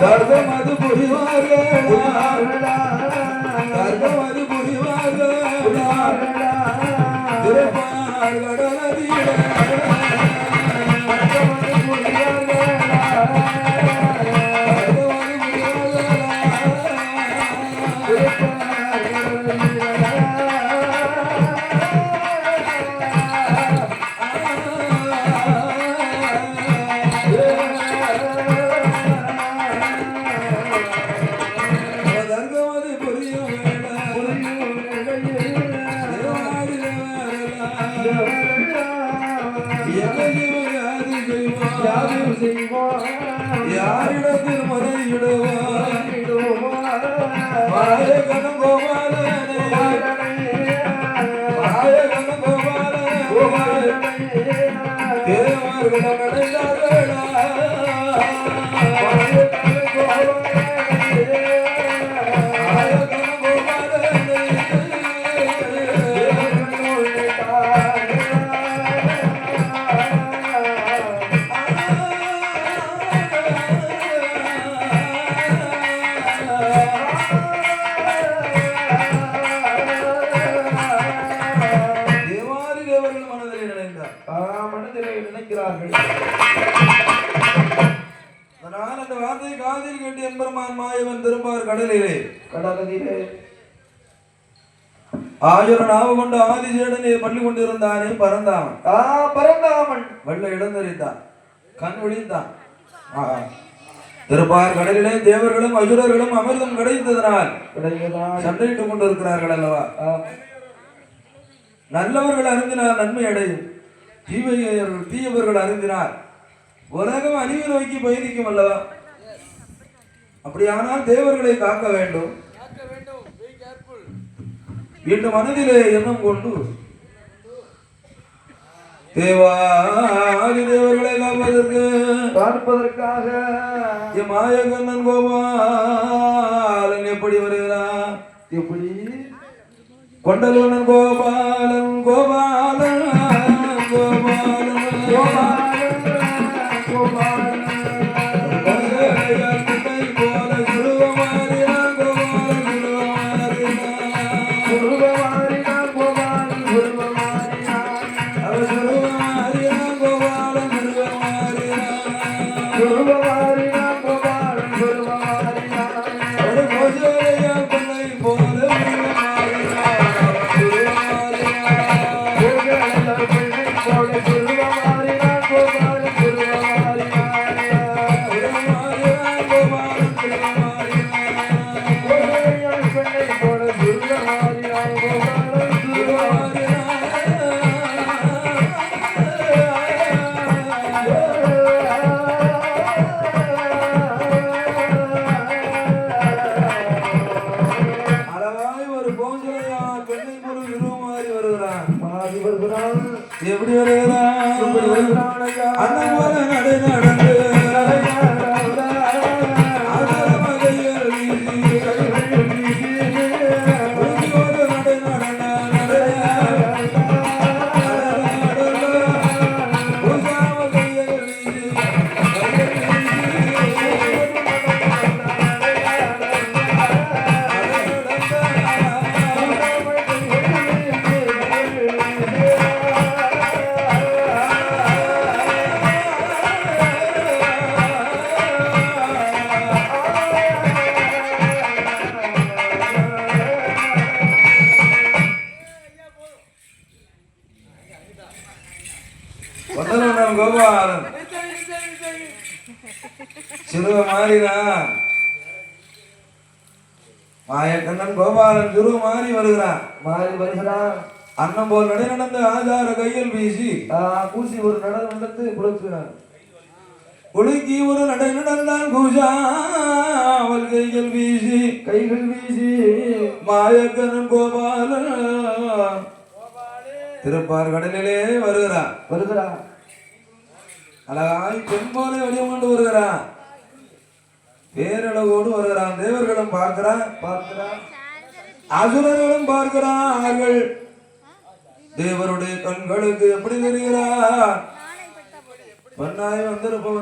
தர்மது புரிவார்களா தர்மது புரிவார்களா திருப்பார் கடலதிலே யாரிடத்தில் மறையிடுவோம் மாயகனம் கோபாலனே மாயகனம் கோபாலனே தேவர்களும் அடைந்தார்களா ஆயிரம் நாவு கொண்டு ஆதிசேடனை பள்ளி கொண்டிருந்தானே பரந்தாமன் வெள்ள இடந்தறிந்தான் கண் விழிந்தான் திருப்பார் கடலிலே தேவர்களும் அசுரர்களும் அமிர்தம் கிடைத்ததனால் சண்டையிட்டுக் கொண்டிருக்கிறார்கள் அல்லவா நல்லவர்கள் அறிந்தினால் நன்மை அடையும் தீயவர்கள் அறிந்தினால் உலகம் அழிவு நோக்கி பயணிக்கும் அல்லவா அப்படியானால் தேவர்களை காக்க வேண்டும் என்று மனதிலே எண்ணம் கொண்டு தேவாதி தேவர்களை பார்ப்பதற்காக மாயகண்ணன் கோபாலன் எப்படி வருகிறான் எப்படி கொண்டலவனன் கோபாலன் கோபாலன் கோபாலன் கோபாலன் எப்படி வருகிறான் அண்ணன் போல நடை நடந்து கோபாலன் சிறுவ மாறினான் மாயக்கண்ணன் கோபாலன் சிறுவ மாறி வருகிறான் அண்ணன் போல் நடை நடந்து ஆதார கையில் வீசி கூசி ஒரு நடை நடந்து குலுக்குகிறான் குலுக்கி ஒரு நடை நடந்தான் கூசா அவள் கைகள் வீசி மாயக்கண்ணன் கோபாலன் திருப்பார் கடலிலே வருகிறான் அழகாய் பெண் போல வடிவம் கொண்டு வருகிறான் பேரழகோடு வருகிறான் தேவர்களும் பார்க்கிறான் அசுரர்களும் பார்க்கிறார்கள் தேவருடைய கண்களுக்கு எப்படி தெரிகிறார் பெண்ணாய் வந்திருப்பவன்